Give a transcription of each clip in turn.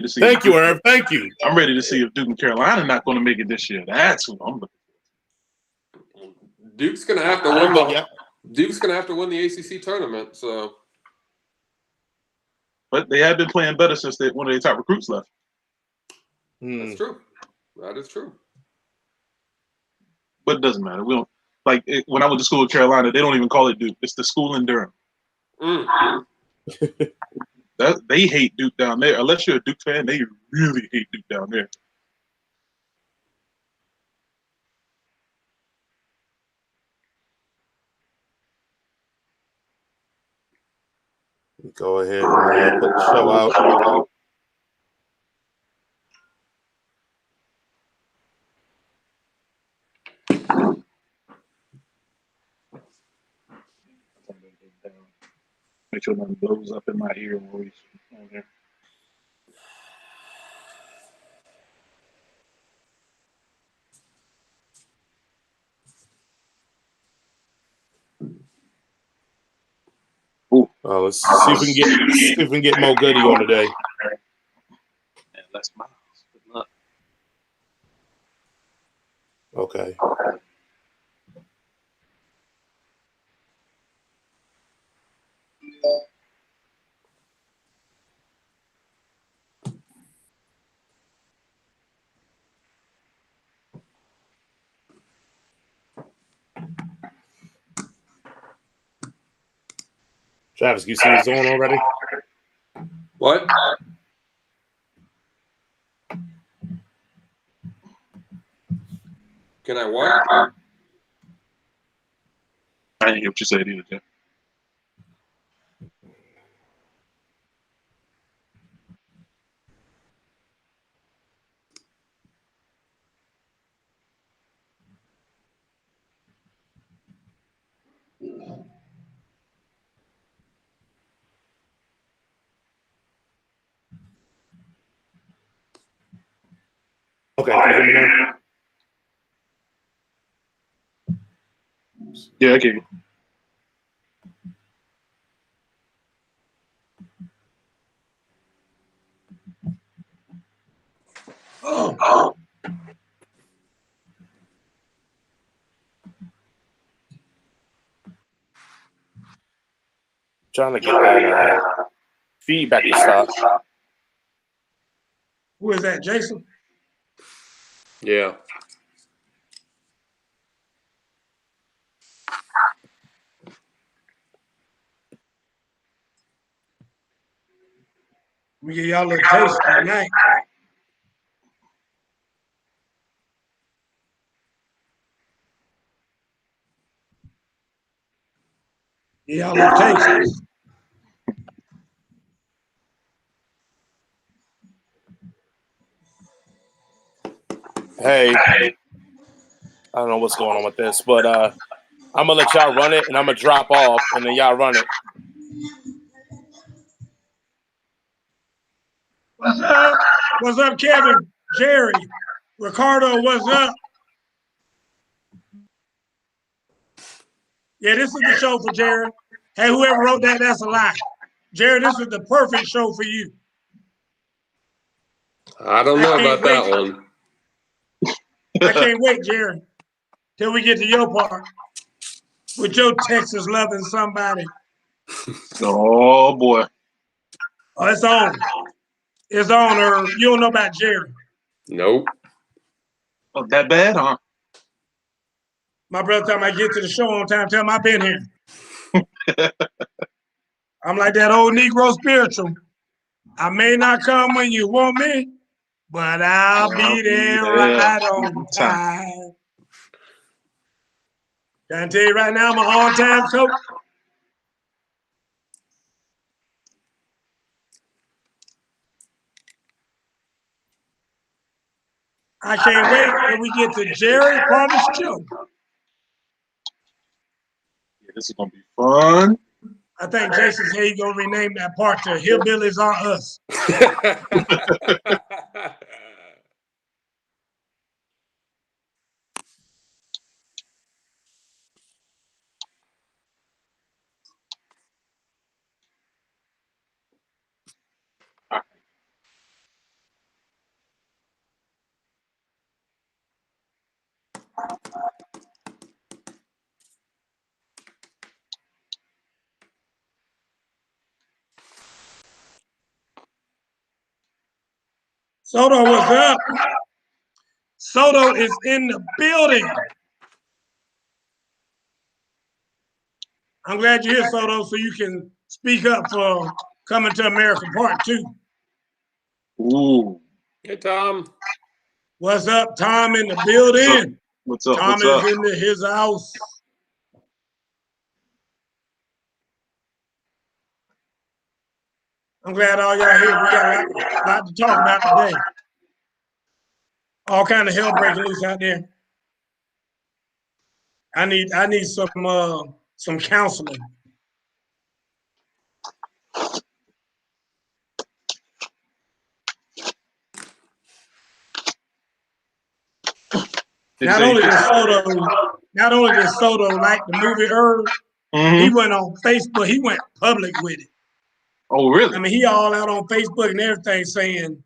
to see. Thank you, Irv. Thank you. I'm ready to see if Duke and Carolina not going to make it this year. That's what I'm looking for. Duke's gonna have to win Duke's gonna have to win the ACC tournament. So, but they have been playing better since one of their top recruits left. That's true. That is true. But it doesn't matter. We don't when I went to school in Carolina. They don't even call it Duke. It's the school in Durham. They hate Duke down there. Unless you're a Duke fan, they really hate Duke down there. Go ahead and put the show out. Make sure nothing blows up in my ear while he's on there. Let's see if we can get Mo Goody on today. And Les Miles. Good luck. Okay. Travis, you see his zone already? What? Can I what? I didn't hear what you said either, Jeff. Okay, can you hear me now? Yeah, I can. Oh. Trying to get that feedback to stop. Who is that, Jason? Yeah. Let me give y'all a little taste tonight. Give y'all a little taste. Hey, I don't know what's going on with this, but I'm gonna let y'all run it, and I'm gonna drop off, and then y'all run it. What's up? What's up, Kevin? Jerry? Ricardo, what's up? Yeah, this is the show for Jerry. Hey, whoever wrote that, that's a lie. Jerry, this is the perfect show for you. I don't know about that one. I can't wait, Jerry, till we get to your part with your Texas loving somebody. Oh, boy. Oh, it's on. It's on, or you don't know about Jerry. Nope. Oh, that bad, huh? My brother told me I get to the show on time, tell him I've been here. I'm like that old Negro spiritual. I may not come when you want me, but I'll be there right on time. Can I tell you right now, I'm an on-time coach. I can't wait till we get to Jerry's part of the show. Yeah, this is going to be fun. I think Jason said he's going to rename that part to Hillbillies Are Us. Soto, what's up? Soto is in the building. I'm glad you're here, Soto, so you can speak up for Coming to America Part 2. Ooh. Hey, Tom. What's up, Tom in the building? What's up? Tom What's up? is in his house. I'm glad all y'all here. We got a lot to talk about today. All kind of hell breaking loose out there. I need some counseling. Not only did Soto like the movie Herb, he went on Facebook. He went public with it. Oh, really? I mean, he all out on Facebook and everything saying,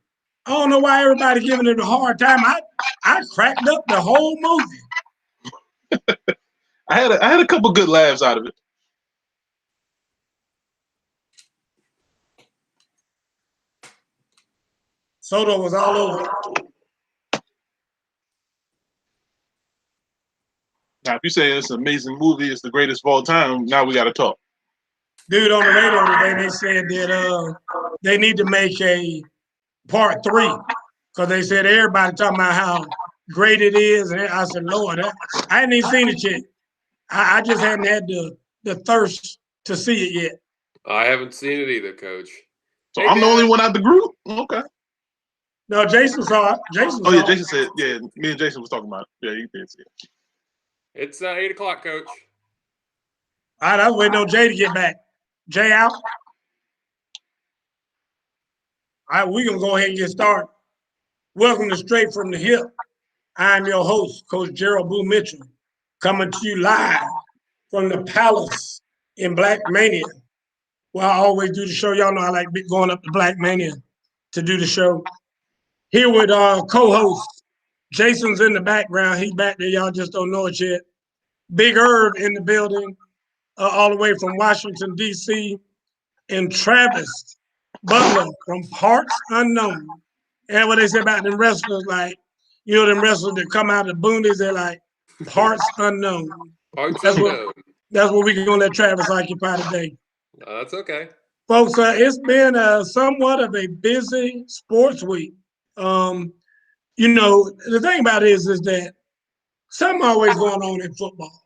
I don't know why everybody giving it a hard time. I cracked up the whole movie. I had a couple good laughs out of it. Soto was all over. Now, if you say it's an amazing movie, it's the greatest of all time, now we got to talk. Dude, on the radio today, they said that they need to make a part 3 because they said everybody talking about how great it is. And I said, Lord, I hadn't even seen it yet. I just hadn't had the thirst to see it yet. I haven't seen it either, Coach. So hey, I'm the only one out the group? Okay. No, Jason saw it. Jason said, yeah, me and Jason was talking about it. Yeah, he did see it. It's 8 o'clock, Coach. All right, I was waiting on Jay to get back. Jay out? All right, we're going to go ahead and get started. Welcome to Straight from the Hip. I'm your host, Coach Gerald Boo Mitchell, coming to you live from the Palace in Black Mania. Well, I always do the show. Y'all know I like going up to Black Mania to do the show. Here with co-host. Jason's in the background. He's back there. Y'all just don't know it yet. Big Herb in the building, all the way from Washington, D.C. And Travis Butler from Parts Unknown. And what they say about them wrestlers, like, you know, them wrestlers that come out of the boonies, they're like, Parts Unknown. That's what we're going to let Travis occupy today. That's okay. Folks, it's been somewhat of a busy sports week. You know, the thing about it is that something always going on in football.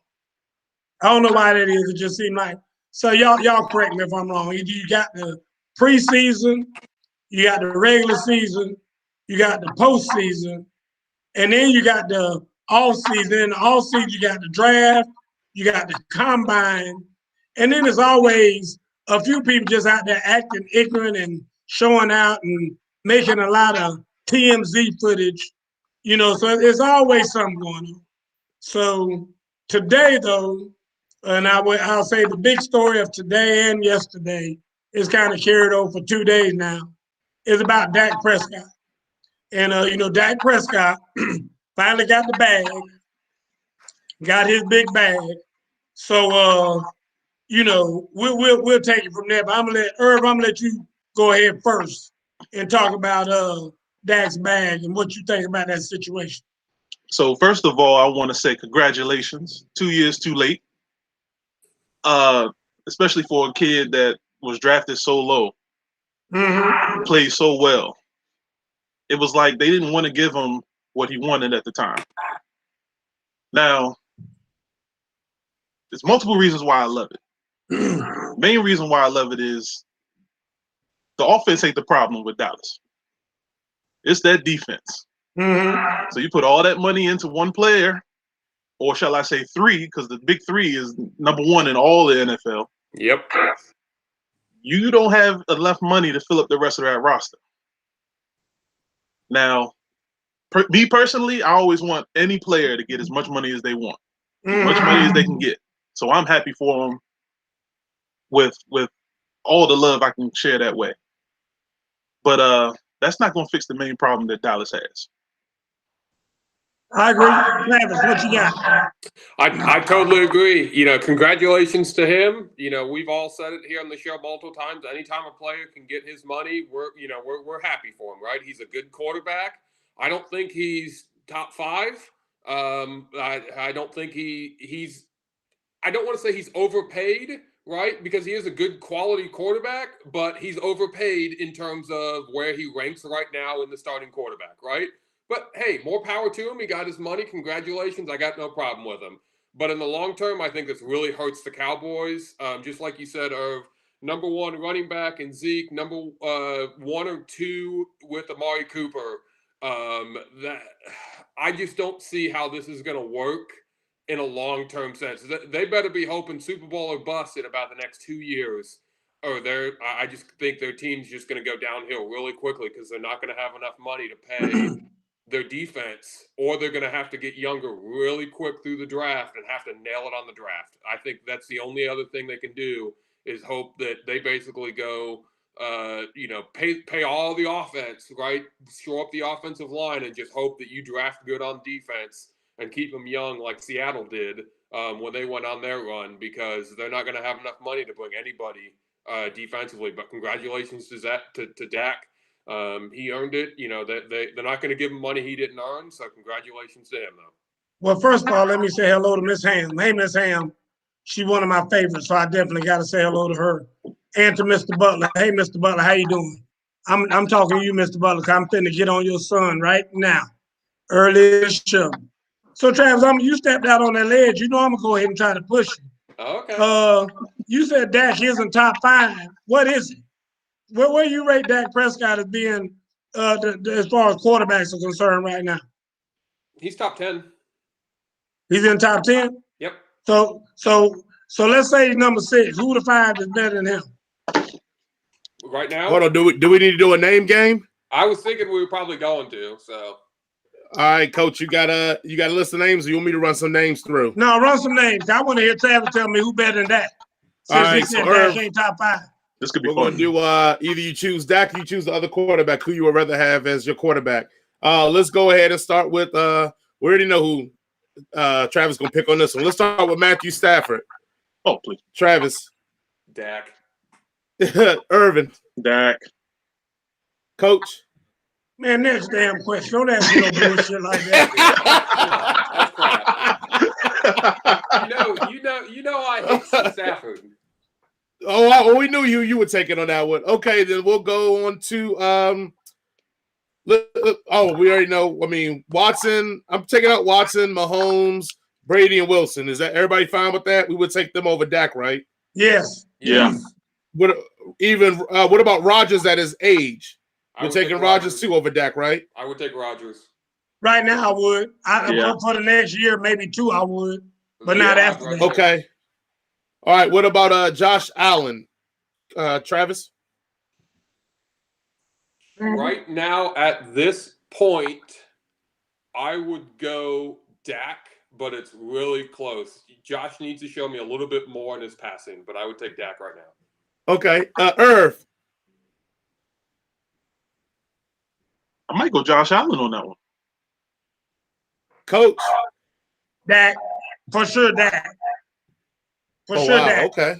I don't know why that is. It just seems like, so y'all correct me if I'm wrong. You got the preseason, you got the regular season, you got the postseason, and then you got the off season. In the off season, you got the draft, you got the combine, and then there's always a few people just out there acting ignorant and showing out and making a lot of TMZ footage, you know, so there's always something going on. So today, though, and I'll say the big story of today and yesterday is kind of carried over for 2 days now, is about Dak Prescott. And, you know, Dak Prescott finally got the bag, got his big bag. So, you know, we'll take it from there. But I'm gonna let you go ahead first and talk about Dak's bag and what you think about that situation. So first of all, I want to say congratulations. 2 years too late. Especially for a kid that was drafted so low, played so well. It was like they didn't want to give him what he wanted at the time. Now, there's multiple reasons why I love it. Main reason why I love it is the offense ain't the problem with Dallas. It's that defense. So you put all that money into one player, or shall I say 3, because the big 3 is number 1 in all the NFL. Yep. You don't have enough money to fill up the rest of that roster. Now, me personally, I always want any player to get as much money as they want, as much money as they can get. So I'm happy for them with all the love I can share that way. But that's not going to fix the main problem that Dallas has. I agree. Travis, what you got? I totally agree. Congratulations to him. We've all said it here on the show multiple times. Anytime a player can get his money, we're happy for him, right? He's a good quarterback. I don't think he's top 5. I don't think he's. I don't want to say he's overpaid, right? Because he is a good quality quarterback, but he's overpaid in terms of where he ranks right now in the starting quarterback, right? But hey, more power to him. He got his money. Congratulations. I got no problem with him. But in the long term, I think this really hurts the Cowboys. Just like you said, Irv, number 1 running back and Zeke, number 1 or 2 with Amari Cooper. That I just don't see how this is going to work in a long-term sense. They better be hoping Super Bowl or bust in about the next 2 years, or I just think their team's just going to go downhill really quickly because they're not going to have enough money to pay their defense, or they're going to have to get younger really quick through the draft and have to nail it on the draft. I think that's the only other thing they can do is hope that they basically go, pay all the offense, right? Shore up the offensive line and just hope that you draft good on defense and keep them young like Seattle did when they went on their run, because they're not going to have enough money to bring anybody defensively. But congratulations to Dak. He earned it. They're not going to give him money he didn't earn, so congratulations to him, though. Well, first of all, let me say hello to Miss Ham. Hey, Miss Ham. She's one of my favorites, so I definitely got to say hello to her. And to Mr. Butler. Hey, Mr. Butler, how you doing? I'm talking to you, Mr. Butler, because I'm finna get on your son right now. Early show. So, Travis, you stepped out on that ledge. I'm going to go ahead and try to push you. Okay. You said Dak isn't top 5. What is it? Where you rate Dak Prescott as being as far as quarterbacks are concerned right now? He's top 10. He's in top 10? Yep. So let's say he's number 6. Who the 5 is better than him? Right now? Hold on, do we need to do a name game? I was thinking we were probably going to, so. All right, Coach, you got a list of names, or you want me to run some names through? No, run some names. I want to hear Travis tell me who better than that. Since he said Dak ain't top 5. This could be We're fun. going to do either you choose Dak or you choose the other quarterback, who you would rather have as your quarterback. Let's go ahead and start with we already know who Travis is going to pick on this one. Let's start with Matthew Stafford. Oh, please. Travis. Dak. Irvin. Dak. Coach. Man, next damn question. Don't ask me no bullshit like that. You know I hate Stafford. Oh, we knew you would take it on that one. Okay, then we'll go on to we already know. I mean, Watson. I'm taking out Watson, Mahomes, Brady, and Wilson. Is that everybody fine with that? We would take them over Dak, right? Yes. Yeah. What about Rodgers at his age? We're taking Rodgers too over Dak, right? I would take Rodgers. Right now, I would. For the next year, maybe 2, I would, but not after that. Okay. All right. What about Josh Allen? Travis? Right now, at this point, I would go Dak, but it's really close. Josh needs to show me a little bit more in his passing, but I would take Dak right now. Okay. Irv? I might go Josh Allen on that one. Coach? Dak. For sure, Dak. For sure, wow. Dak. Okay.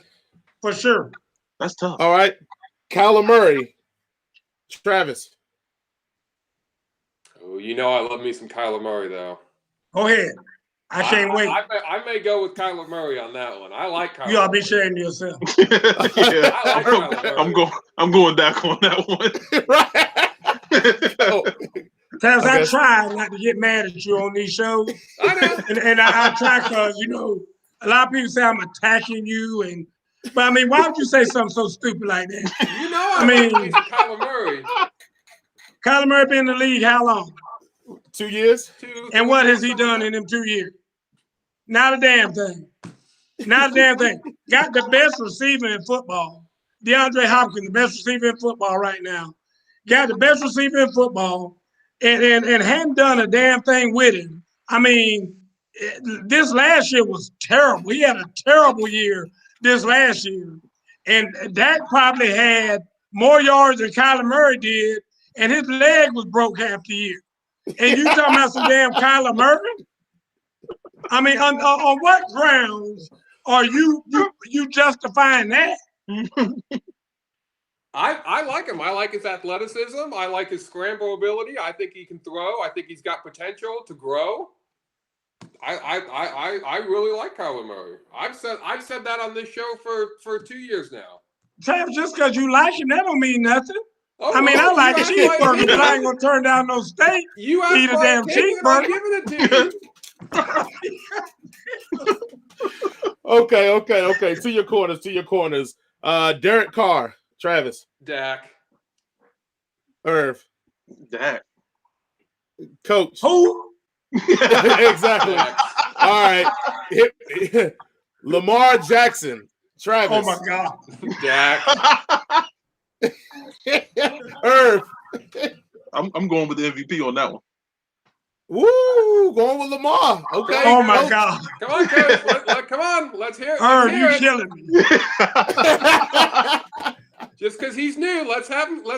For sure. That's tough. All right. Kyler Murray. Travis. Oh, I love me some Kyler Murray, though. Go ahead. I can't wait. I may go with Kyler Murray on that one. I like Kyler. You ought to be ashamed of yourself. Yeah. I like Kyler Murray. I'm going Dak on that one. Right. Travis, I try not to get mad at you on these shows. I know. And I try because, a lot of people say I'm attacking you. But, I mean, why would you say something so stupid like that? I mean, Kyler Murray. Kyler Murray been in the league how long? 2 years. And what has he done in them 2 years? Not a damn thing. Not a damn thing. Got the best receiver in football. DeAndre Hopkins, the best receiver in football right now. Got the best receiver in football and hadn't done a damn thing with him. I mean, this last year was terrible. He had a terrible year this last year. And Dak probably had more yards than Kyler Murray did, and his leg was broke half the year. and you talking about some damn Kyler Murray? I mean, on what grounds are you justifying that? I like him. I like his athleticism. I like his scramble ability. I think he can throw. I think he's got potential to grow. I really like Kyler Murray. I've said that on this show for 2 years now. Travis, just because you like him, that don't mean nothing. Oh, I mean, well, I like cheeseburgers, but I ain't gonna turn down no steak. You Eat asked a for damn opinion, I'm cheeseburger. giving it to you. Okay. To your corners. Derek Carr, Travis. Dak. Irv. Dak. Coach. Who? Exactly. All right. Lamar Jackson, Travis. Oh my God. Dak. Irv. I'm going with the MVP on that one. Woo, going with Lamar. Okay. Oh my God. Come on, Coach. Come on. Let's hear it. Irv, Let's hear you it. killing me. Just because he's new, let's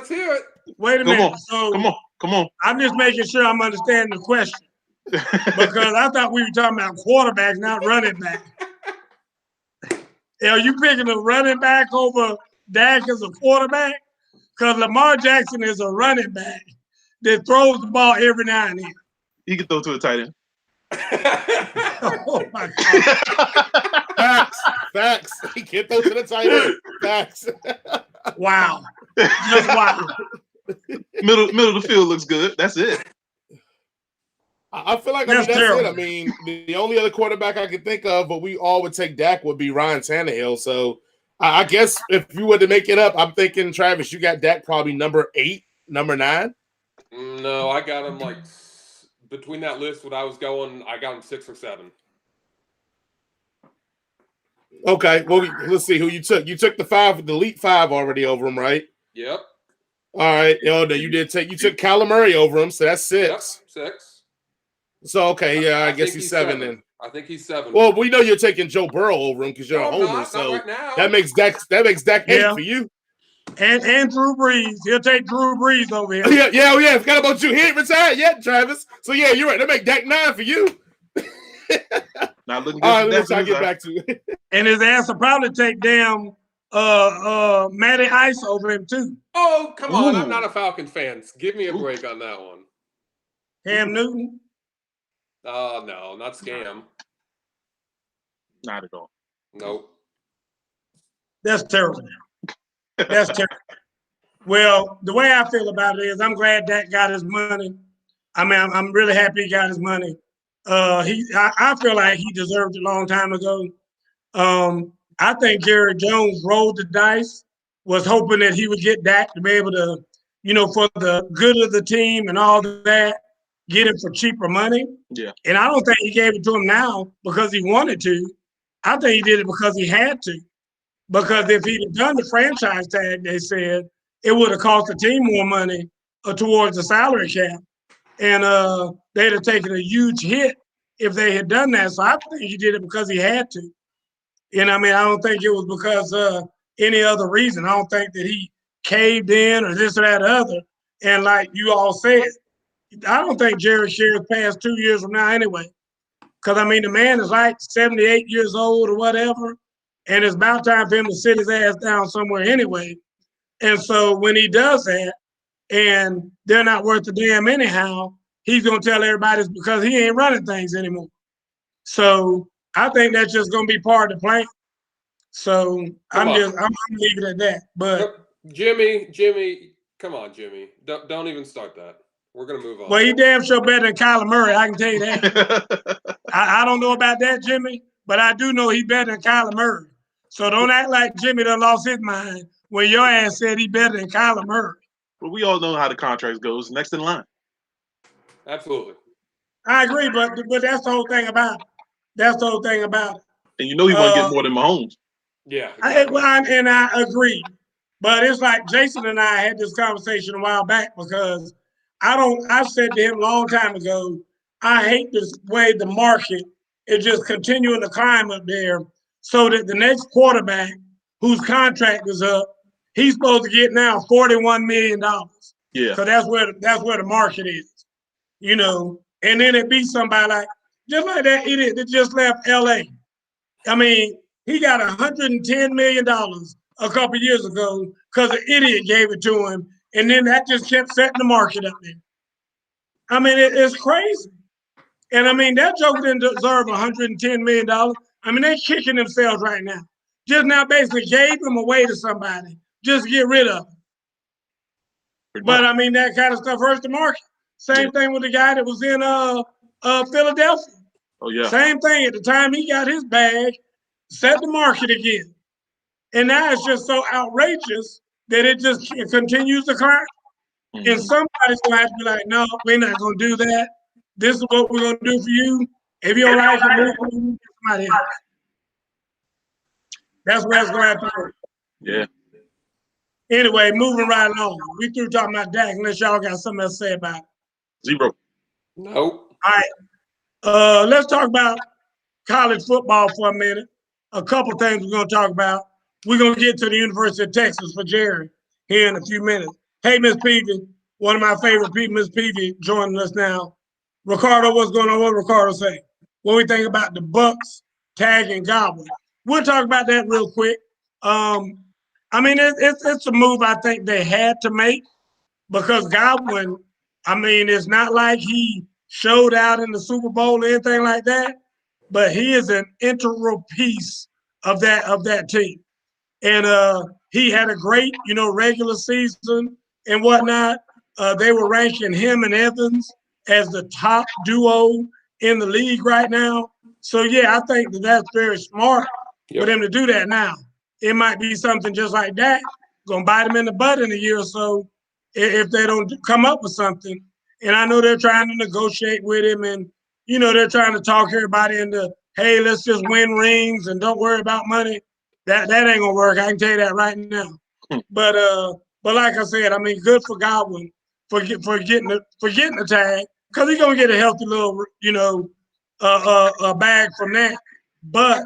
hear it. Wait a minute. So Come on. I'm just making sure I'm understanding the question. Because I thought we were talking about quarterbacks, not running back. Are you picking a running back over Dak as a quarterback? Because Lamar Jackson is a running back that throws the ball every now and then. He can throw to a tight end. Oh my God. Facts. He can't throw to the tight end. Facts. Wow. Just wow. Middle of the field looks good. That's it. I feel like That's that's terrible. it. I mean, the only other quarterback I could think of, but we all would take Dak, would be Ryan Tannehill. So I guess if you were to make it up, I'm thinking, Travis, you got Dak probably number 8, number 9. No, I got him like between that list when I was going, I got him 6 or 7. Okay, well, let's see who you took. You took the elite 5 already over him, right? Yep. All right. You took Kyler Murray over him, so that's 6. Yep, 6. So okay, yeah, I guess think he's 7 then. I think he's 7. Well, we know you're taking Joe Burrow over him because you're a homer, not so right now. that makes Dak 8 Yeah. for you. And Drew Brees. He'll take Drew Brees over here. Yeah. Forgot about you. He ain't retired yet, Travis. So yeah, you're right. That make Dak 9 for you. Not looking good. All right, let's try to get back to it. And his ass will probably take damn Matty Ice over him too. Oh, come on. Ooh. I'm not a Falcon fan. Give me a break on that one. Cam Newton. No, not Scam. Not at all. Nope. That's terrible. That's terrible. Well, the way I feel about it is I'm glad Dak got his money. I mean, I'm really happy he got his money. I feel like he deserved it a long time ago. I think Jerry Jones rolled the dice, was hoping that he would get Dak to be able to, for the good of the team and all that, get him for cheaper money. Yeah. And I don't think he gave it to him now because he wanted to. I think he did it because he had to. Because if he'd have done the franchise tag, they said, it would have cost the team more money towards the salary cap. And they'd have taken a huge hit if they had done that. So I think he did it because he had to. And I mean, I don't think it was because any other reason. I don't think that he caved in or this or that or other. And like you all said, I don't think Jerry shares past 2 years from now anyway. Because, I mean, the man is like 78 years old or whatever, and it's about time for him to sit his ass down somewhere anyway. And so when he does that and they're not worth a damn anyhow, he's going to tell everybody it's because he ain't running things anymore. So I think that's just going to be part of the plan. So I'm leaving it at that. But Jimmy, come on, Jimmy. Don't even start that. We're going to move on. Well, he damn sure better than Kyler Murray, I can tell you that. I don't know about that, Jimmy, but I do know he better than Kyler Murray. So don't act like Jimmy done lost his mind when your ass said he better than Kyler Murray. But we all know how the contract goes. Next in line. Absolutely. I agree, but that's the whole thing about it. That's the whole thing about it. And you know he won't get more than Mahomes. Yeah. Exactly. I agree. But it's like Jason and I had this conversation a while back because I said to him a long time ago, I hate this way the market is just continuing to climb up there so that the next quarterback whose contract is up, he's supposed to get now $41 million. Yeah. So that's where the market is. you know, and then it be somebody like, just like that idiot that just left LA. I mean, he got $110 million a couple years ago because an idiot gave it to him. And then that just kept setting the market up there. I mean, it's crazy. And I mean, that joke didn't deserve $110 million. I mean, they're kicking themselves right now. Just now basically gave him away to somebody. Just get rid of him. But I mean, that kind of stuff hurts the market. Same thing with the guy that was in Philadelphia. Oh, yeah. Same thing. At the time he got his bag, set the market again. And now it's just so outrageous that it continues to climb. Mm-hmm. And somebody's going to have to be like, no, we're not going to do that. This is what we're going to do for you. If you don't like it, move somebody else. That's where it's going to have to work. Yeah. Anyway, moving right along. We through talking about Dak unless y'all got something else to say about it. Zero. Nope. All right. Let's talk about college football for a minute. A couple things we're going to talk about. We're going to get to the University of Texas for Jerry here in a few minutes. Hey, Miss Peavy, one of my favorite people, Miss Peavy, joining us now. Ricardo, what's going on? What Ricardo say? What we think about the Bucks tagging Godwin? We'll talk about that real quick. I mean, it's a move I think they had to make because Godwin, I mean, it's not like he showed out in the Super Bowl or anything like that, but he is an integral piece of that team. And he had a great, regular season and whatnot. They were ranking him and Evans as the top duo in the league right now. So, yeah, I think that's very smart for them to do that now. It might be something just like that, going to bite them in the butt in a year or so if they don't come up with something. And I know they're trying to negotiate with him and, they're trying to talk everybody into, hey, let's just win rings and don't worry about money. That ain't going to work. I can tell you that right now. But like I said, I mean, good for Godwin for getting the tag because he's going to get a healthy little, a bag from that. But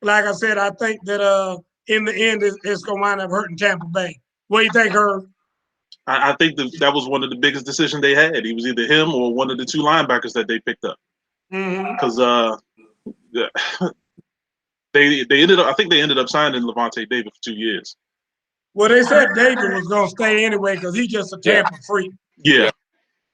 like I said, I think that in the end, it's going to wind up hurting Tampa Bay. What do you think, Herb? I think that was one of the biggest decisions they had. He was either him or one of the two linebackers that they picked up. Because they ended up. I think they ended up signing Levante David for 2 years. Well, they said David was going to stay anyway because he's just a Tampa freak. Yeah,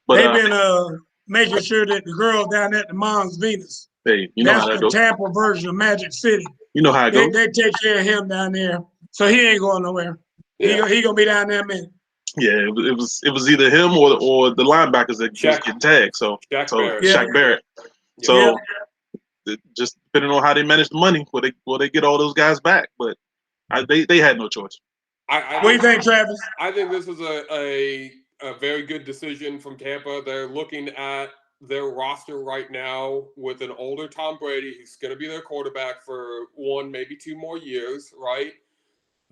but they've been making sure that the girls down at the Mons Venus. Hey, that's the Tampa version of Magic City. You know how it goes. They take care of him down there, so he ain't going nowhere. Yeah. He gonna be down there in a minute. Yeah, it was either him or the linebackers that just get tagged. Shaq Barrett. So just depending on how they manage the money, will they get all those guys back? But they had no choice. What do you think, Travis? I think this is a very good decision from Tampa. They're looking at their roster right now with an older Tom Brady who's going to be their quarterback for 1, maybe 2 more years, right?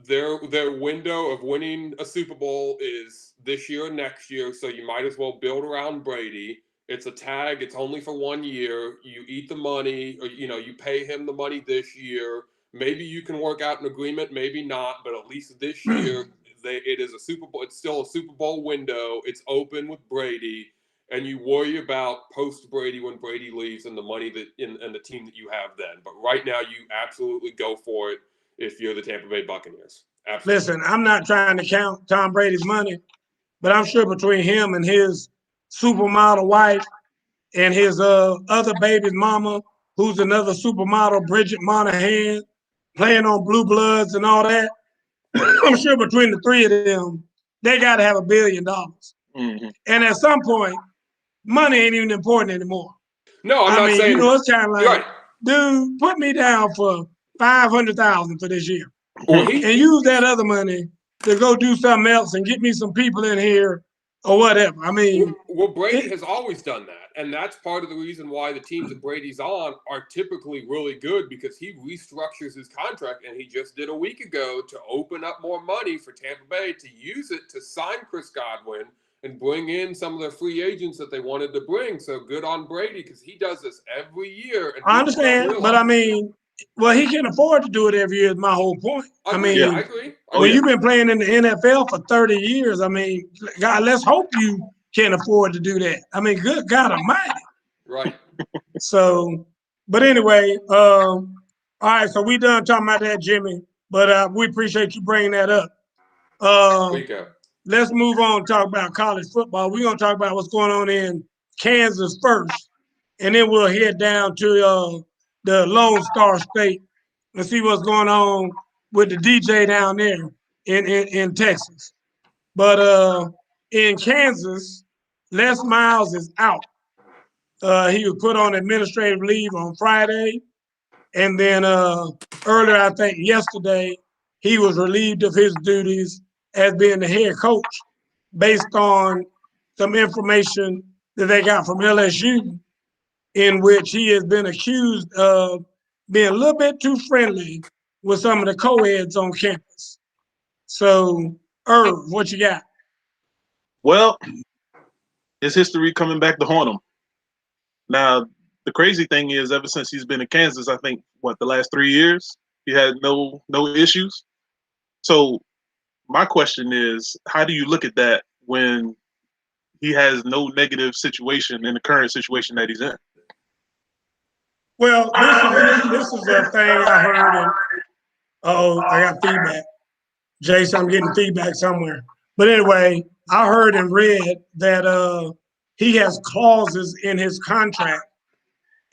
Their window of winning a Super Bowl is this year and next year, so you might as well build around Brady. It's a tag. It's only for 1 year. You eat the money, or you pay him the money this year. Maybe you can work out an agreement, maybe not, but at least this year it is a Super Bowl. It's still a Super Bowl window. It's open with Brady, and you worry about post Brady when Brady leaves and the money and the team that you have then. But right now, you absolutely go for it if you're the Tampa Bay Buccaneers. Absolutely. Listen, I'm not trying to count Tom Brady's money, but I'm sure between him and his supermodel wife and his other baby's mama, who's another supermodel, Bridget Monahan, playing on Blue Bloods and all that, I'm sure between the 3 of them, they got to have $1 billion. Mm-hmm. And at some point, money ain't even important anymore. No, I'm not saying. It's kind of like, dude, put me down for $500,000 for this year, and use that other money to go do something else and get me some people in here or whatever. I mean, well, Brady has always done that, and that's part of the reason why the teams that Brady's on are typically really good because he restructures his contract, and he just did a week ago to open up more money for Tampa Bay to use it to sign Chris Godwin and bring in some of the free agents that they wanted to bring. So good on Brady because he does this every year. And I understand, but I mean, well, he can afford to do it every year is my whole point. I mean, I agree. When you've been playing in the NFL for 30 years, I mean, God, let's hope you can't afford to do that. I mean, good God Almighty. Right. So, but anyway, all right. So we done talking about that, Jimmy. But we appreciate you bringing that up. Rico. Let's move on and talk about college football. We're going to talk about what's going on in Kansas first, and then we'll head down to the Lone Star State and see what's going on with the DJ down there in Texas. But in Kansas, Les Miles is out. He was put on administrative leave on Friday, and then earlier, I think yesterday, he was relieved of his duties as being the head coach based on some information that they got from LSU, in which he has been accused of being a little bit too friendly with some of the co-eds on campus. So, Irv, what you got? Well, his history coming back to haunt him. Now, the crazy thing is, ever since he's been in Kansas, I think, the last 3 years, he had no issues. So my question is, how do you look at that when he has no negative situation in the current situation that he's in? Well, this is a thing I heard, and I got feedback. Jason, I'm getting feedback somewhere. But anyway, I heard and read that he has clauses in his contract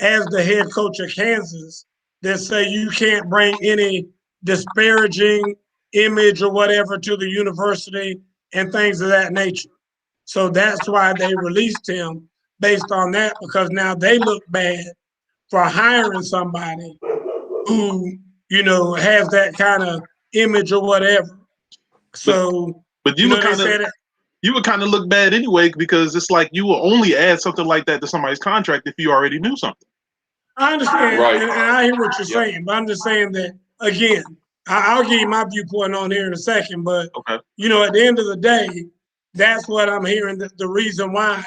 as the head coach of Kansas that say you can't bring any disparaging image or whatever to the university and things of that nature. So that's why they released him based on that, because now they look bad for hiring somebody who, has that kind of image or whatever. So, but you would kind of look bad anyway, because it's like you will only add something like that to somebody's contract if you already knew something. I understand, right. and I hear what you're saying, but I'm just saying that, again, I'll give you my viewpoint on here in a second, but, okay. At the end of the day, that's what I'm hearing, that the reason why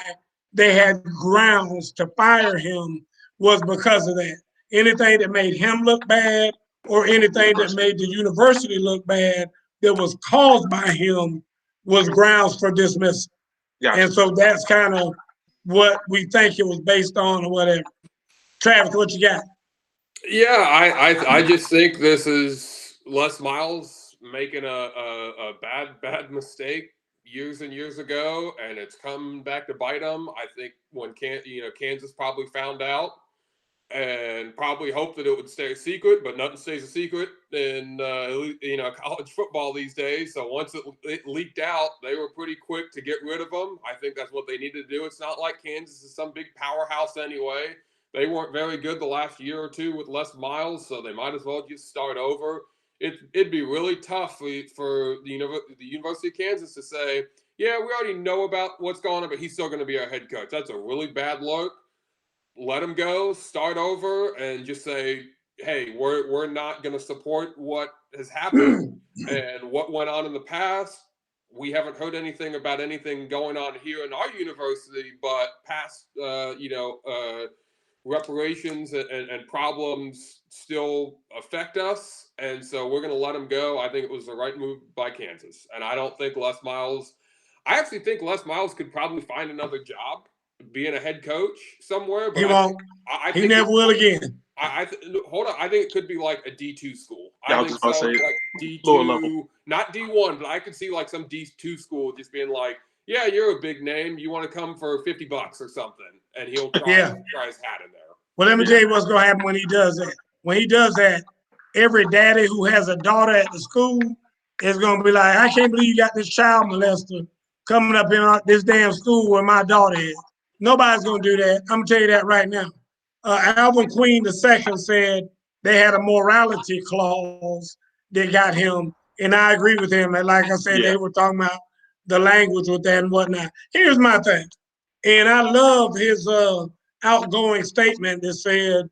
they had grounds to fire him was because of that. Anything that made him look bad or anything that made the university look bad that was caused by him was grounds for dismissal. Gotcha. And so that's kind of what we think it was based on or whatever. Travis, what you got? Yeah, I just think this is Les Miles making a bad mistake years and years ago, and it's come back to bite him. I think when Kansas probably found out and probably hoped that it would stay a secret, but nothing stays a secret in college football these days. So once it leaked out, they were pretty quick to get rid of him. I think that's what they needed to do. It's not like Kansas is some big powerhouse anyway. They weren't very good the last year or two with Les Miles, so they might as well just start over. It'd be really tough for the University of Kansas to say, yeah, we already know about what's going on, but he's still going to be our head coach. That's a really bad look. Let him go, start over, and just say, hey, we're not going to support what has happened and what went on in the past. We haven't heard anything about anything going on here in our university, but past, reparations and problems still affect us. And so we're going to let him go. I think it was the right move by Kansas. And I don't think I actually think Les Miles could probably find another job being a head coach somewhere. But he won't. He never will again. Hold on. I think it could be like a D2 school. Yeah, I think so. Like D2, not D1, but I could see like some D2 school just being like, yeah, you're a big name. You want to come for $50 or something, and he'll try his hat in there. Well, let me tell you what's going to happen when he does that. When he does that, every daddy who has a daughter at the school is going to be like, I can't believe you got this child molester coming up in this damn school where my daughter is. Nobody's going to do that. I'm going to tell you that right now. Alvin Queen II said they had a morality clause that got him, and I agree with him. And like I said, they were talking about the language with that and whatnot. Here's my thing, and I love his outgoing statement that said,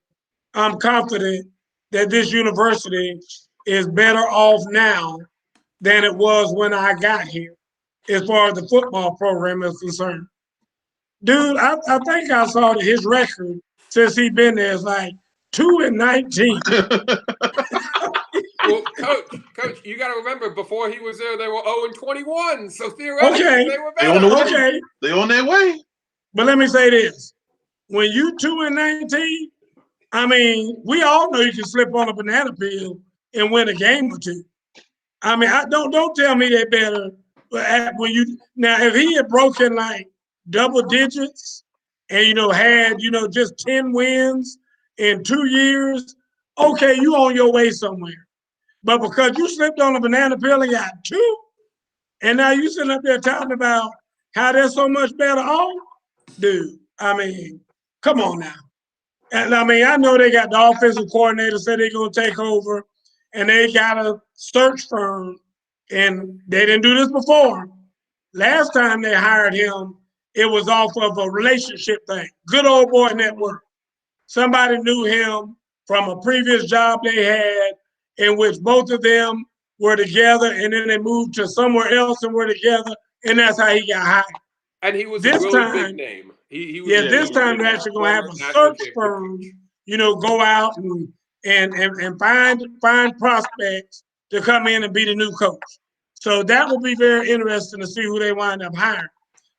I'm confident that this university is better off now than it was when I got here, as far as the football program is concerned. Dude, I think I saw that his record since he's been there is like 2-19. Well, coach, you got to remember, before he was there, they were 0-21. So theoretically, they were better. They on their way. But let me say this: when you 2-19, I mean, we all know you can slip on a banana peel and win a game or two. I mean, don't tell me they better. When you now, if he had broken like double digits and had just 10 wins in 2 years, okay, you on your way somewhere. But because you slipped on a banana peel and got 2, and now you sitting up there talking about how they're so much better off, dude. I mean, come on now. And I mean, I know they got the offensive coordinator said they're gonna take over, and they got a search firm, and they didn't do this before. Last time they hired him, it was off of a relationship thing. Good old boy network. Somebody knew him from a previous job they had, in which both of them were together, and then they moved to somewhere else and were together, and that's how he got hired. And he was a really big name. He was this time they're actually gonna have a search firm, go out and find prospects to come in and be the new coach. So that will be very interesting to see who they wind up hiring.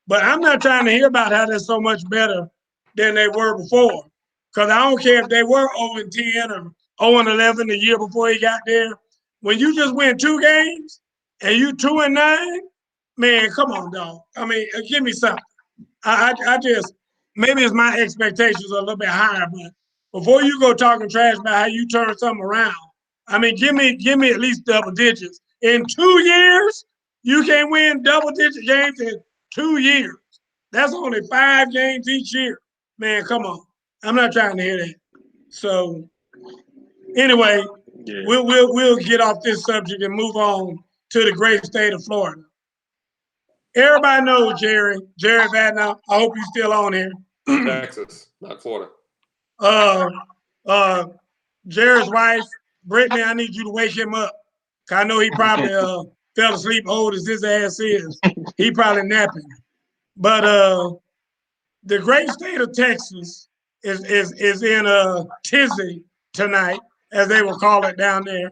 But I'm not trying to hear about how they're so much better than they were before. Because I don't care if they were 0-10 or 0-11 the year before he got there. When you just win 2 games and you 2-9, man, come on, dog. I mean, give me something. I just, maybe it's my expectations are a little bit higher, but before you go talking trash about how you turn something around, I mean, give me at least double digits. In 2 years, you can't win double-digit games in 2 years. That's only 5 games each year. Man, come on. I'm not trying to hear that. So anyway, we'll get off this subject and move on to the great state of Florida. Everybody knows Jerry Vadnauer. I hope you're still on here. Texas, not Florida. Jerry's wife, Brittany, I need you to wake him up. I know he probably fell asleep old as his ass is. He probably napping. But the great state of Texas is in a tizzy tonight, as they will call it down there,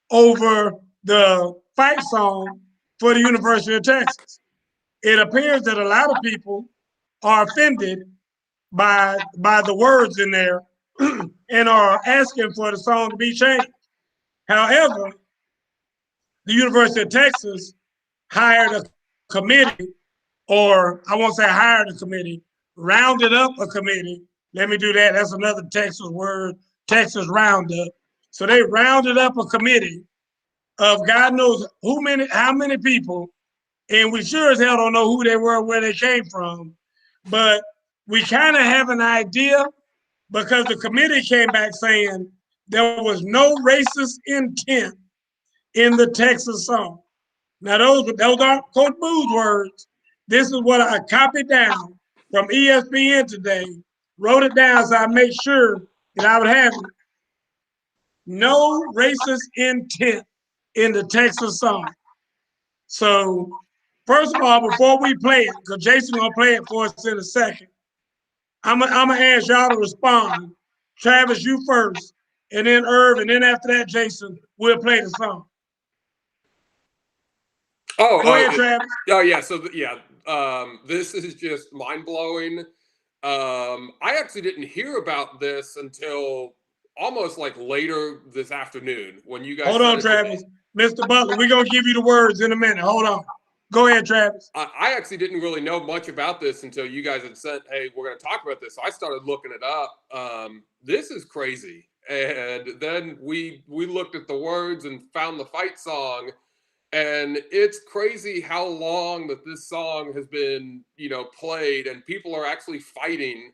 over the fight song for the University of Texas. It appears that a lot of people are offended by the words in there and are asking for the song to be changed. However, the University of Texas hired a committee, or I won't say hired a committee, rounded up a committee. Let me do that. That's another Texas word, Texas roundup. So they rounded up a committee of God knows how many people, and we sure as hell don't know who they were, where they came from, but we kind of have an idea because the committee came back saying there was no racist intent in the Texas song. Now those aren't Coach Boo's words. This is what I copied down from ESPN today, wrote it down so I make sure that I would have it. No racist intent in the Texas song. So first of all, before we play it, because Jason's gonna play it for us in a second, I'm gonna ask y'all to respond. Travis, you first, and then Irv, and then after that, Jason, we'll play the song. Go ahead, Travis. Oh yeah, this is just mind blowing. I actually didn't hear about this until almost like later this afternoon when you guys. Hold on, Travis. Mr. Butler, we're gonna give you the words in a minute. Hold on. Go ahead, Travis. I actually didn't really know much about this until you guys had said, "Hey, we're going to talk about this." So I started looking it up. This is crazy, and then we looked at the words and found the fight song, and it's crazy how long that this song has been, played, and people are actually fighting.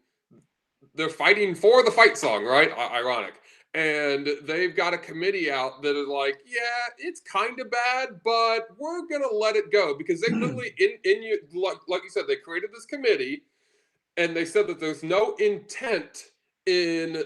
They're fighting for the fight song, right? Ironic. And they've got a committee out that is like, yeah, it's kind of bad, but we're going to let it go because they literally, like you said, they created this committee and they said that there's no intent in,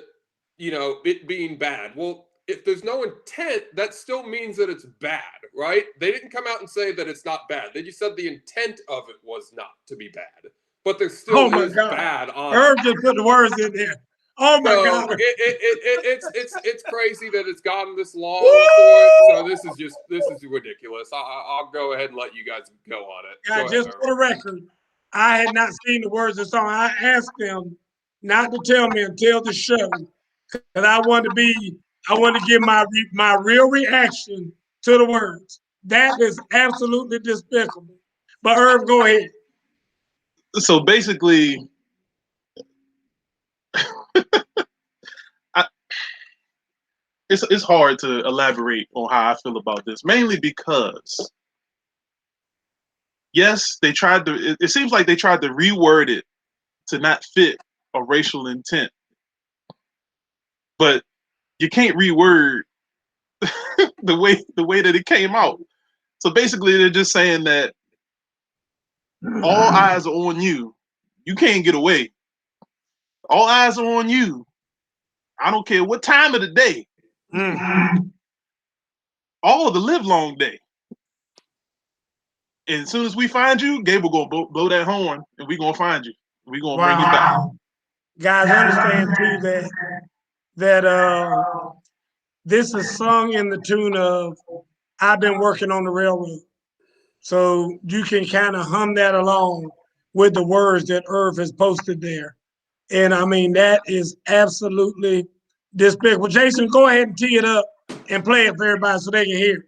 it being bad. Well, if there's no intent, that still means that it's bad, right? They didn't come out and say that it's not bad. They just said the intent of it was not to be bad, but there still is bad on it. Irv just put the words in there. Oh my So God. it's crazy that it's gotten this long Woo! for it. So this is ridiculous. I'll go ahead and let you guys go on it. Yeah, Go ahead, just Irv. for the record, I had not seen the words of the song. I asked them not to tell me until the show, because I wanted to give my real reaction to the words. That is absolutely despicable. But Irv, go ahead. So basically, I, it's hard to elaborate on how I feel about this, mainly because yes, they tried to. It seems like they tried to reword it to not fit a racial intent, but you can't reword the way that it came out. So basically, they're just saying that all eyes are on you. You can't get away. All eyes are on you. I don't care what time of the day. All of the live long day. And as soon as we find you, Gabriel gonna blow that horn, and we gonna find you. We gonna bring you back. Guys, understand too that this is sung in the tune of "I've been working on the railroad," so you can kind of hum that along with the words that Irv has posted there. And I mean, that is absolutely despicable. Jason, go ahead and tee it up and play it for everybody so they can hear it.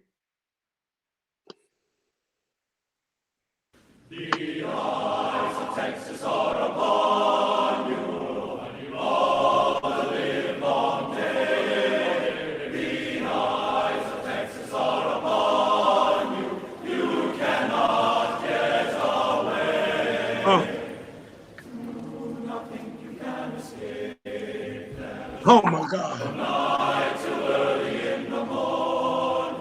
The eyes of Texas are upon you, and you all the livelong day. The eyes of Texas are upon you, you cannot get away. Do not think you can escape them. Oh my God. From night till early in the morn,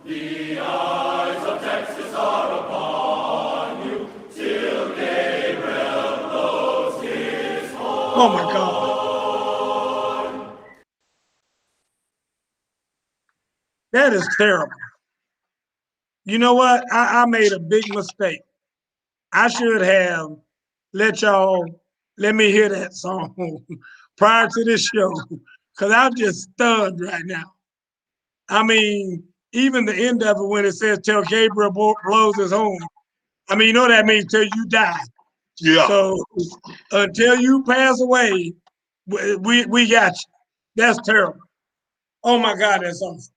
the eyes of Texas are upon you, till Gabriel blows his horn. Oh my God. That is terrible. You know what? I made a big mistake. I should have let me hear that song prior to this show, because I'm just stunned right now. I mean, even the end of it when it says till Gabriel blows his horn. I mean, you know that means till you die. Yeah. So until you pass away, we got you. That's terrible. Oh my God, that's awesome.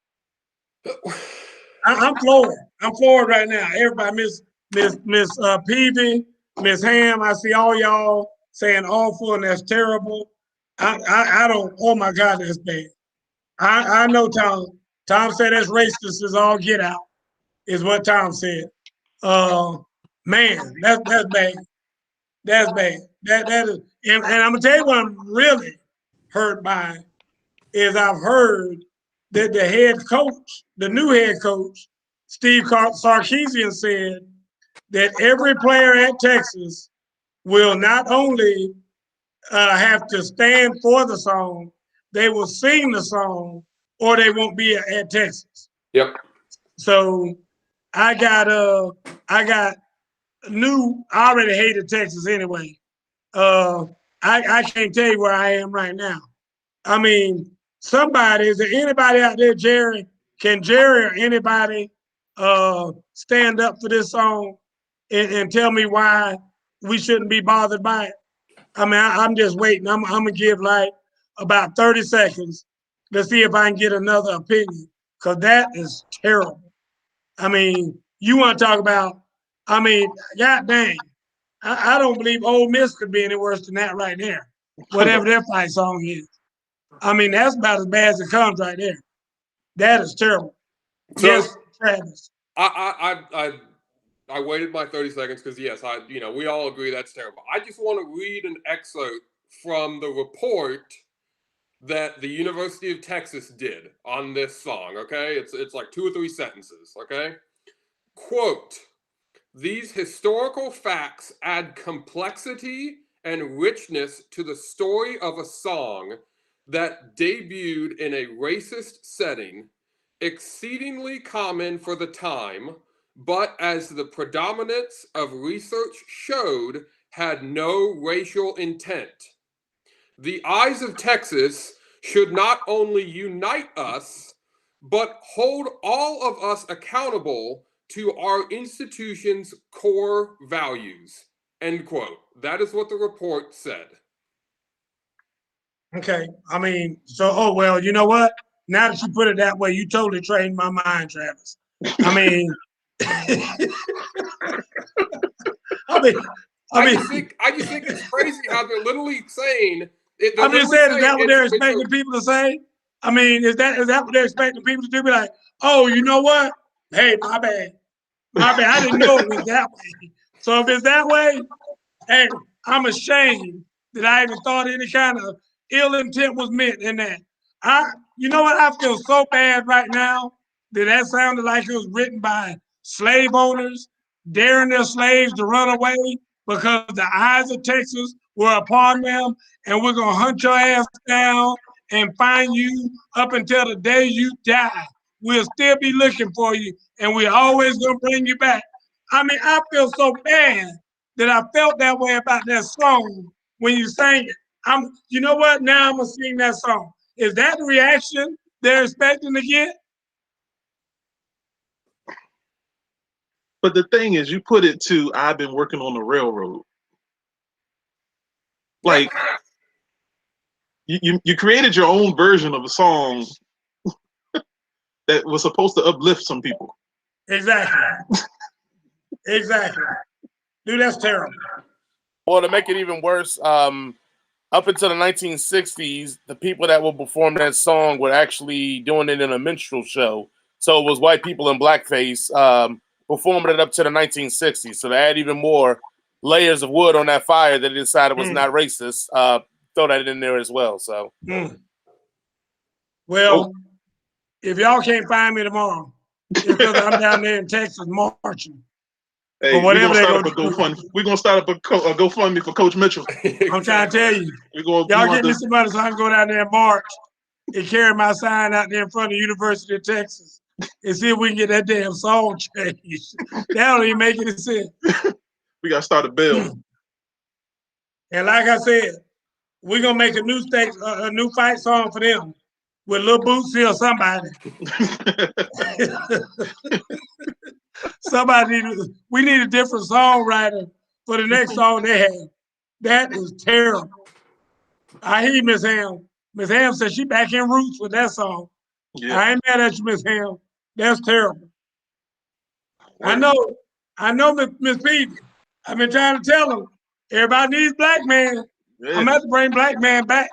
I'm floored. I'm floored right now. Everybody, Miss Peavy, Miss Ham, I see all y'all saying awful and that's terrible. I don't. Oh my God, that's bad. I know Tom. Tom said that's racist as all get out. Is what Tom said. Man, that's bad. That's bad. That is, and I'm gonna tell you what I'm really hurt by is I've heard that the head coach, the new head coach, Steve Sarkisian said that every player at Texas will not only have to stand for the song, they will sing the song, or they won't be at Texas. Yep. So I got new. I already hated Texas anyway. I can't tell you where I am right now. I mean, somebody, is there anybody out there, Jerry? Can Jerry or anybody stand up for this song and tell me why we shouldn't be bothered by it? I mean, I'm just waiting. I'm gonna give like about 30 seconds to see if I can get another opinion, because that is terrible. I mean, you want to talk about, I mean, god dang, I don't believe Ole Miss could be any worse than that right there, whatever their fight song is. I mean, that's about as bad as it comes right there. That is terrible. So, yes, Travis. I waited my 30 seconds because yes, we all agree that's terrible. I just want to read an excerpt from the report that the University of Texas did on this song. Okay, it's like 2 or 3 sentences. Okay, quote: "These historical facts add complexity and richness to the story of a song that debuted in a racist setting, exceedingly common for the time, but as the predominance of research showed, had no racial intent. The eyes of Texas should not only unite us, but hold all of us accountable to our institution's core values. End quote. That is what the report said. Okay. I mean, oh, well, you know what? Now that you put it that way, you totally trained my mind, Travis. I mean, I just think it's crazy how they're literally saying. I'm just saying, is that what they're expecting people to say? I mean, is that what they're expecting people to do? Be like, oh, you know what? Hey, my bad. I didn't know it was that way. So if it's that way, hey, I'm ashamed that I even thought any kind of ill intent was meant in that. You know what? I feel so bad right now that sounded like it was written by slave owners daring their slaves to run away because the eyes of Texas were upon them, and we're gonna hunt your ass down and find you up until the day you die. We'll still be looking for you, and we're always gonna bring you back. I mean, I feel so bad that I felt that way about that song when you sang it. You know what? Now I'm gonna sing that song. Is that the reaction they're expecting to get? But the thing is, you put it to I've been working on the railroad. Like you created your own version of a song that was supposed to uplift some people. Exactly. Exactly. Dude, that's terrible. Well, to make it even worse, up until the 1960s, the people that would perform that song were actually doing it in a minstrel show. So it was white people in blackface performing it up to the 1960s. So they had even more layers of wood on that fire that they decided was not racist. Throw that in there as well. So, well, if y'all can't find me tomorrow, it's because I'm down there in Texas marching. Hey, we're gonna start up a GoFundMe. We're gonna start up a GoFundMe for Coach Mitchell. I'm trying to tell you, y'all get me some money so I can go down there and march and carry my sign out there in front of the University of Texas and see if we can get that damn song changed. That don't even make any sense. We gotta start a bill. And like I said, we're gonna make a new fight song for them with Lil Bootsy or somebody. We need a different songwriter for the next song they have. That is terrible. I hear Miss Ham. Miss Ham said she back in roots with that song. Yeah. I ain't mad at you, Miss Ham. That's terrible. I know, Miss Pete. I've been trying to tell them. Everybody needs Black Man. Yeah. I'm about to bring Black Man back.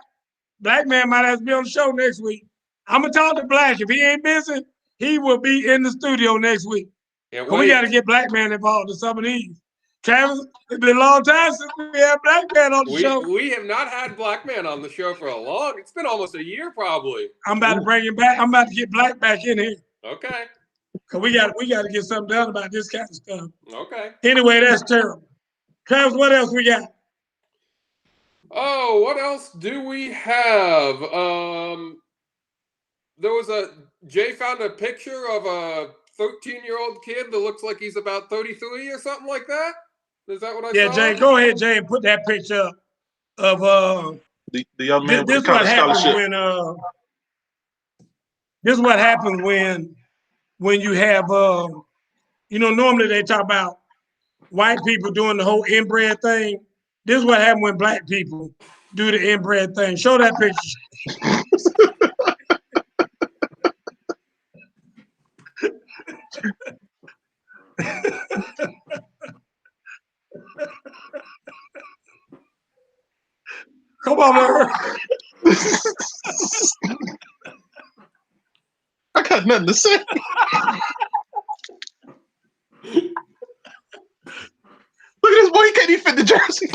Black Man might have to be on the show next week. I'm gonna talk to Black. If he ain't busy, he will be in the studio next week. Yeah, we got to get Black Man involved in some of these. Travis, it's been a long time since we had Black Man on the show. We have not had Black Man on the show for it's been almost a year probably. I'm about to bring him back. I'm about to get Black back in here. Okay. Cause we got to get something done about this kind of stuff. Okay. Anyway, that's terrible. Travis, what else we got? Oh, what else do we have? Jay found a picture of a 13-year-old kid that looks like he's about 33 or something like that. Is that what I saw? Yeah, Jay, go ahead, Jay, and put that picture up of the young man this with the college scholarship. This is what happens when you have normally they talk about white people doing the whole inbred thing. This is what happens when Black people do the inbred thing. Show that picture. Come on, man. I got nothing to say. Look at this boy, he can't even fit the jersey.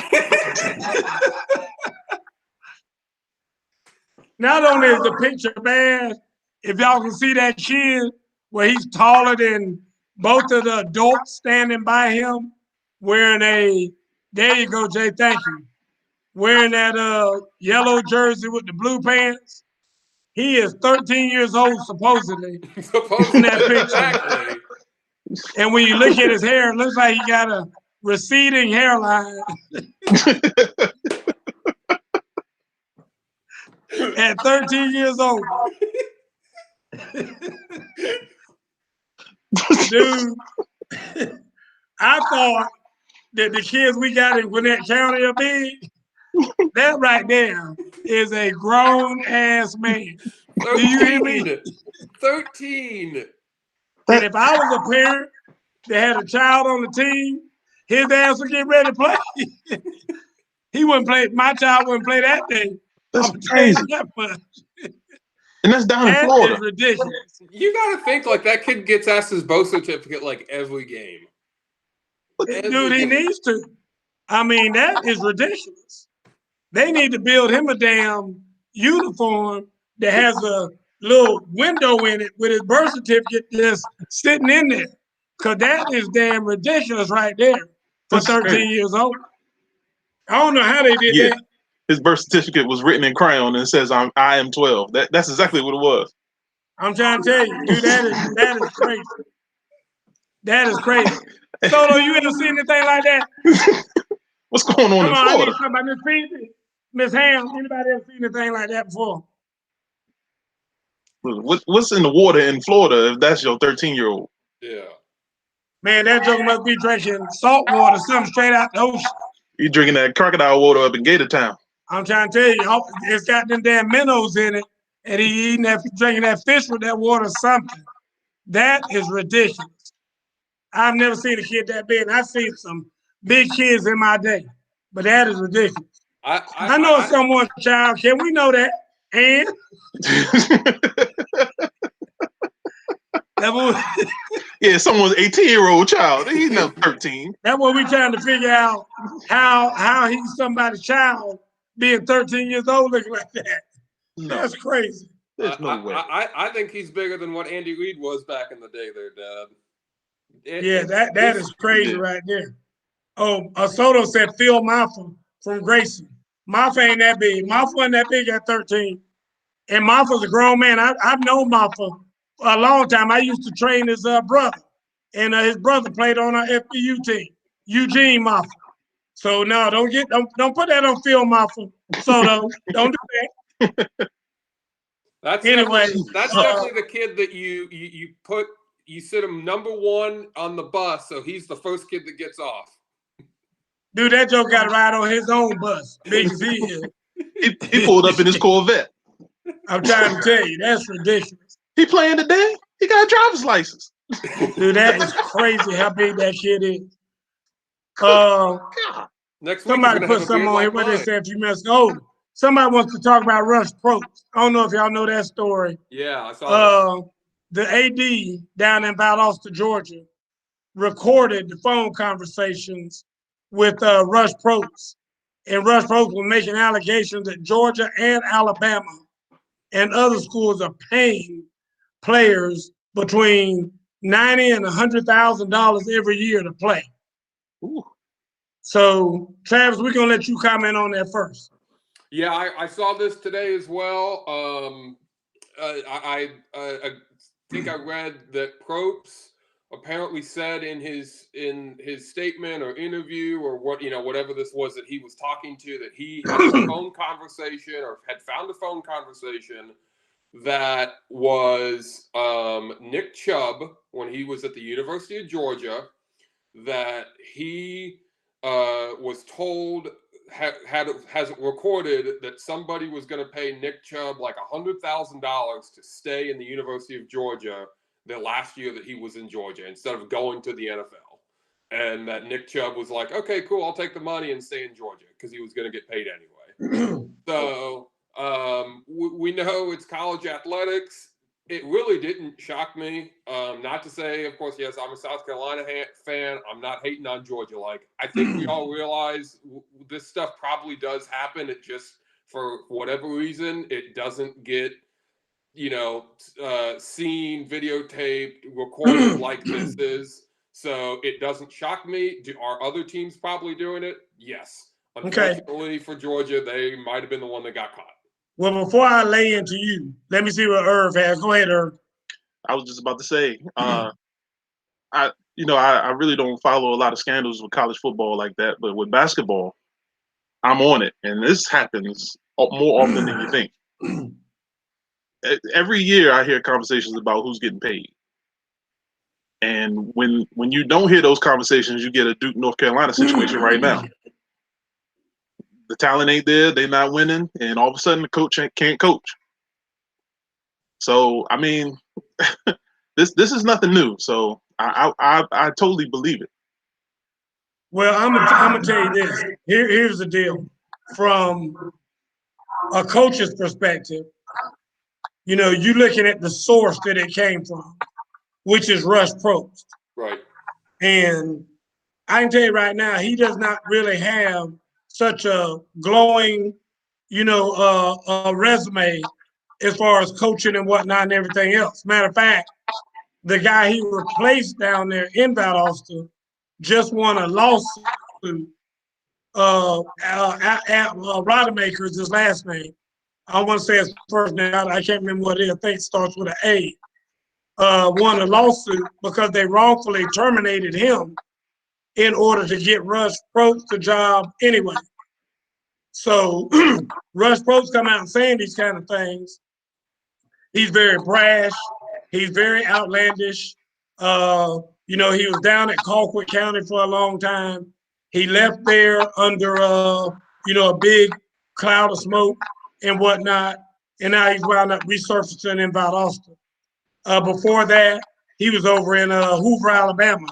Not only is the picture bad, if y'all can see that kid where he's taller than both of the adults standing by him, wearing there you go, Jay, thank you. Wearing that yellow jersey with the blue pants. He is 13 years old, supposedly. In that picture. Exactly. And when you look at his hair, it looks like he got a receding hairline. at 13 years old. Dude, I thought that the kids we got in Gwinnett County are big. That right there is a grown-ass man. 13. Do you hear me? 13. And if I was a parent that had a child on the team, his ass would get ready to play. He wouldn't play. My child wouldn't play that day. That's I'm crazy. telling you that much. And that's down in That Florida. is ridiculous. You got to think like that kid gets asked his birth certificate like every game. Dude, he needs to. I mean, that is ridiculous. They need to build him a damn uniform that has a little window in it with his birth certificate just sitting in there. Because that is damn ridiculous right there for That's 13 crazy. years old. I don't know how they did Yeah. that. His birth certificate was written in crayon and it says I am 12. That's exactly what it was. I'm trying to tell you, dude, that is crazy. That is crazy. Soto, you ever seen anything like that? What's going on Come in on, I Florida? need somebody. Miss Ham, anybody ever seen anything like that before? What's in the water in Florida if that's your 13-year-old? Yeah. Man, that joker must be drinking salt water, something straight out the ocean. You drinking that crocodile water up in Gator Town. I'm trying to tell you, it's got them damn minnows in it, and he eating that, drinking that fish with that water or something. That is ridiculous. I've never seen a kid that big. I've seen some big kids in my day, but that is ridiculous. I know it's someone's child. Can we know that? And yeah, someone's 18-year-old child. He's not 13. That's what we're trying to figure out. How he's somebody's child being 13 years old looking like that. No. That's crazy. There's no way. I think he's bigger than what Andy Reid was back in the day there, Dad. That is crazy right there. Oh, Soto said Phil Maffa from Grayson. Maffa ain't that big. Maffa wasn't that big at 13. And Maffa's a grown man. I've known Maffa for a long time. I used to train his brother. And his brother played on our FBU team, Eugene Maffa. So no, don't put that on Phil Maffa. Soto, don't do that. That's anyway, definitely the kid that you sit him number one on the bus, so he's the first kid that gets off. Dude, that joke got to ride on his own bus, big as he is. He pulled up in his Corvette. I'm trying to tell you, that's ridiculous. He playing today? He got a driver's license. Dude, that is crazy how big that kid is. Next week somebody put something on here where they said a few minutes ago. Somebody wants to talk about Rush Probst. I don't know if y'all know that story. Yeah, I saw the AD down in Valdosta, Georgia, recorded the phone conversations with Rush Probst. And Rush Probst was making allegations that Georgia and Alabama and other schools are paying players between $90,000 and $100,000 every year to play. Ooh. So, Travis, we're gonna let you comment on that first. Yeah, I saw this today as well. I think I read that Probst apparently said in his statement or interview or whatever this was that he was talking to, that he had a phone conversation or had found a phone conversation that was Nick Chubb when he was at the University of Georgia, that he was told has it recorded that somebody was going to pay Nick Chubb like $100,000 to stay in the University of Georgia the last year that he was in Georgia instead of going to the NFL. And that Nick Chubb was like, okay, cool, I'll take the money and stay in Georgia because he was going to get paid anyway. So we know it's college athletics. It really didn't shock me. Not to say, of course, yes, I'm a South Carolina fan. I'm not hating on Georgia. Like, I think we all realize this stuff probably does happen. It just, for whatever reason, it doesn't get, seen, videotaped, recorded like this is. So it doesn't shock me. Are other teams probably doing it? Yes. Unfortunately for Georgia, they might have been the one that got caught. Well, before I lay into you, let me see what Irv has. Go ahead, Irv. I was just about to say, I really don't follow a lot of scandals with college football like that, but with basketball, I'm on it, and this happens more often than you think. every year I hear conversations about who's getting paid. And when you don't hear those conversations, you get a Duke, North Carolina situation right now. The talent ain't there, they're not winning, and all of a sudden the coach can't coach. So I mean, this is nothing new. So I totally believe it. Well, I'm gonna tell you this. Here's the deal. From a coach's perspective, you know, you're looking at the source that it came from, which is Rush Probst. Right. And I can tell you right now, he does not really have such a glowing, you know, resume as far as coaching and whatnot and everything else. Matter of fact, the guy he replaced down there in Valdosta just won a lawsuit. Rodemaker is his last name. I want to say his first name. I can't remember what it is. I think it starts with an A. Won a lawsuit because they wrongfully terminated him in order to get Rush Probst the job anyway. So Rush Probst come out and saying these kind of things. He's very brash. He's very outlandish. You know, he was down at Colquitt County for a long time. He left there under, you know, a big cloud of smoke and whatnot. And now he's wound up resurfacing in Valdosta. Before that, he was over in Hoover, Alabama,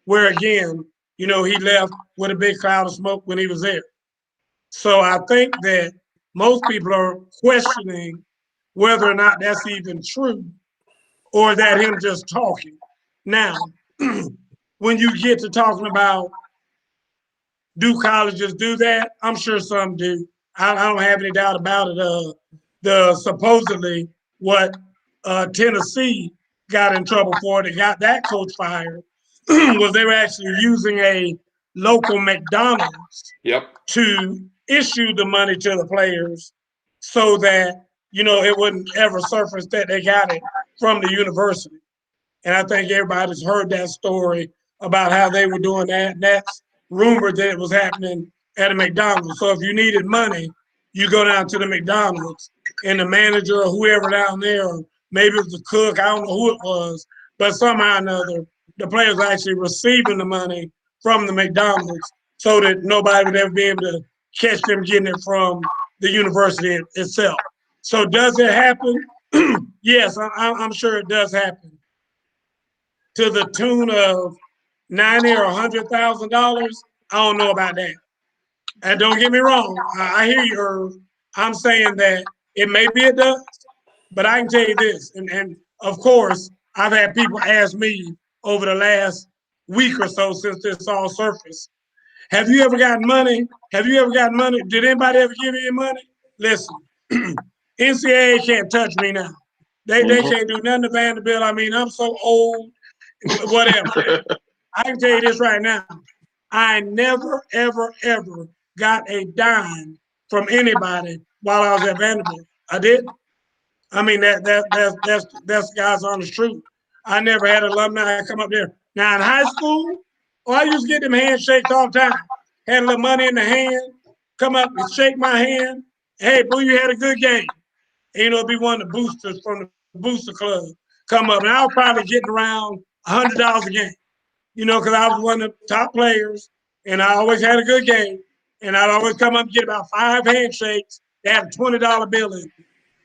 where again, you know, he left with a big cloud of smoke when he was there. So I think that most people are questioning whether or not that's even true or that him just talking. Now, when you get to talking about do colleges do that, I'm sure some do. I don't have any doubt about it. The supposedly what Tennessee got in trouble for, they got that coach fired, was they were actually using a local McDonald's to issue the money to the players so that, you know, it wouldn't ever surface that they got it from the university. And I think everybody's heard that story about how they were doing that. And that's rumored that it was happening at a McDonald's. So if you needed money, you go down to the McDonald's and the manager or whoever down there, or maybe it was the cook, I don't know who it was, but somehow or another, the players were actually receiving the money from the McDonald's so that nobody would ever be able to catch them getting it from the university itself. So does it happen? Yes, I'm sure it does happen. To the tune of $90,000 or $100,000, I don't know about that. And don't get me wrong, I hear you, Irv. I'm saying that it may be it does, but I can tell you this, and of course, I've had people ask me over the last week or so since this all surfaced, have you ever gotten money? Have you ever gotten money? Did anybody ever give you money? Listen, NCAA can't touch me now. They can't do nothing to Vanderbilt. I mean, I'm so old, whatever. I can tell you this right now. I never, ever, ever got a dime from anybody while I was at Vanderbilt. I didn't. I mean, that's God's honest truth. I never had alumni come up there. Now in high school, I used to get them handshakes all the time. Had a little money in the hand, come up and shake my hand. Hey, boo, you had a good game. And, you know, it'd be one of the boosters from the booster club come up, and I was probably getting around $100 a game. You know, because I was one of the top players, and I always had a good game. And I'd always come up and get about 5 handshakes. They had a $20 bill in.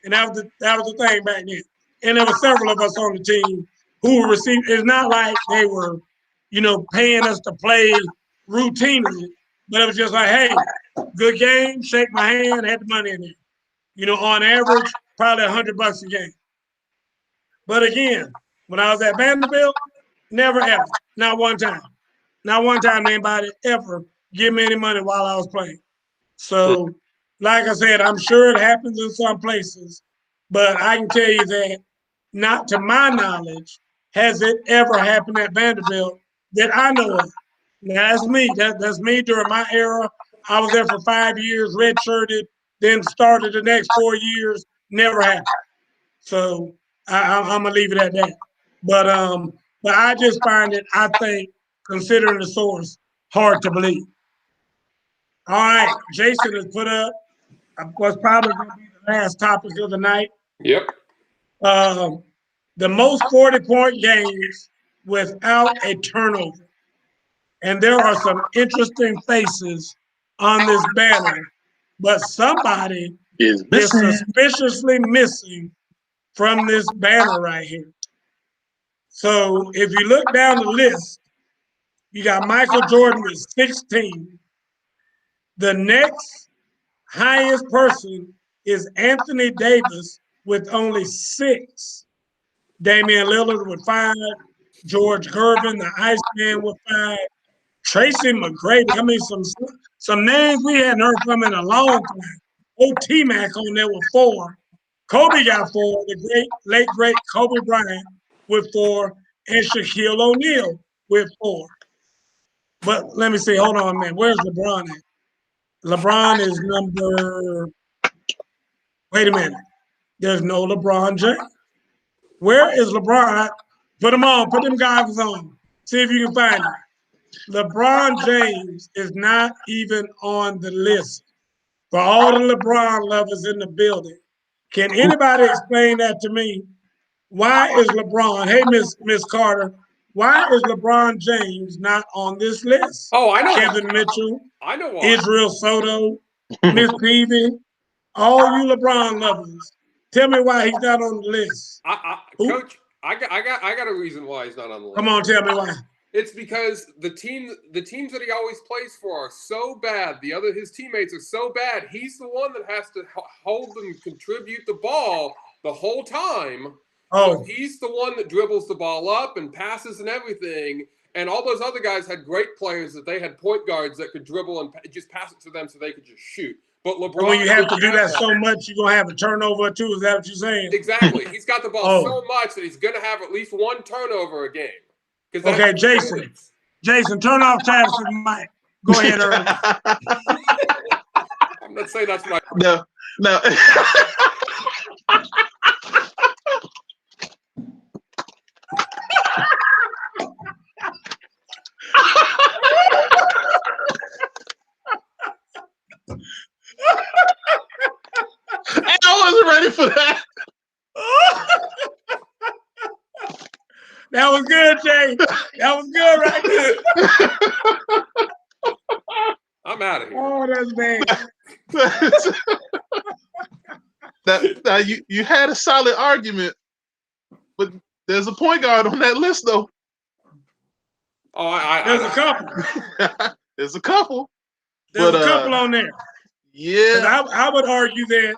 And that was the thing back then. And there were several of us on the team who were receiving. It's not like they were, you know, paying us to play routinely, but it was just like, hey, good game, shake my hand, had the money in there. You know, on average, probably $100 a game. But again, when I was at Vanderbilt, never ever, not one time. Not one time did anybody ever give me any money while I was playing. So, like I said, I'm sure it happens in some places, but I can tell you that not to my knowledge has it ever happened at Vanderbilt that I know of. Now, that's me. That's me during my era. I was there for 5 years, redshirted, then started the next 4 years. Never happened. So I'm gonna leave it at that. But I just find it, I think, considering the source, hard to believe. All right, Jason has put up of course, probably going to be the last topic of the night. Yep. The most 40-point games without a turnover. And there are some interesting faces on this banner, but somebody Is is missing. suspiciously missing from this banner right here. So if you look down the list, you got Michael Jordan with 16. The next highest person is Anthony Davis with only 6. Damian Lillard with 5. George Gervin, the Iceman, with 5. Tracy McGrady. I mean, some names we hadn't heard from in a long time. Old T-Mac on there with 4. Kobe got 4. The late great Kobe Bryant with 4, and Shaquille O'Neal with 4. But let me see. Hold on a minute. Where's LeBron at? LeBron is number. Wait a minute. There's no LeBron James. Where is LeBron? Put him on. Put them goggles on. See if you can find him. LeBron James is not even on the list. For all the LeBron lovers in the building, can anybody explain that to me? Why is LeBron? Hey, Miss Carter. Why is LeBron James not on this list? Oh, I know. Kevin Mitchell. I know why. Israel Soto. Miss Peavy. All you LeBron lovers. Tell me why he's not on the list. Coach, I got a reason why he's not on the list. Come on, tell me why. It's because the teams that he always plays for are so bad. His teammates are so bad. He's the one that has to hold and contribute the ball the whole time. Oh, so he's the one that dribbles the ball up and passes and everything. And all those other guys had great players that they had point guards that could dribble and just pass it to them so they could just shoot. But LeBron, and when you have to do that so much, you're gonna have a turnover too. Is that what you're saying? Exactly. He's got the ball so much that he's gonna have at least 1 turnover a game. Okay, Jason. Jason, turn off Travis's mic. Go ahead, Earl. I'm not saying that's my. No. I wasn't ready for that. That was good, Jay. That was good, right there. I'm out of here. Oh, that's bad. Now you had a solid argument, but there's a point guard on that list, though. Oh, there's a couple. There's a couple. There's a couple on there. Yeah. I would argue that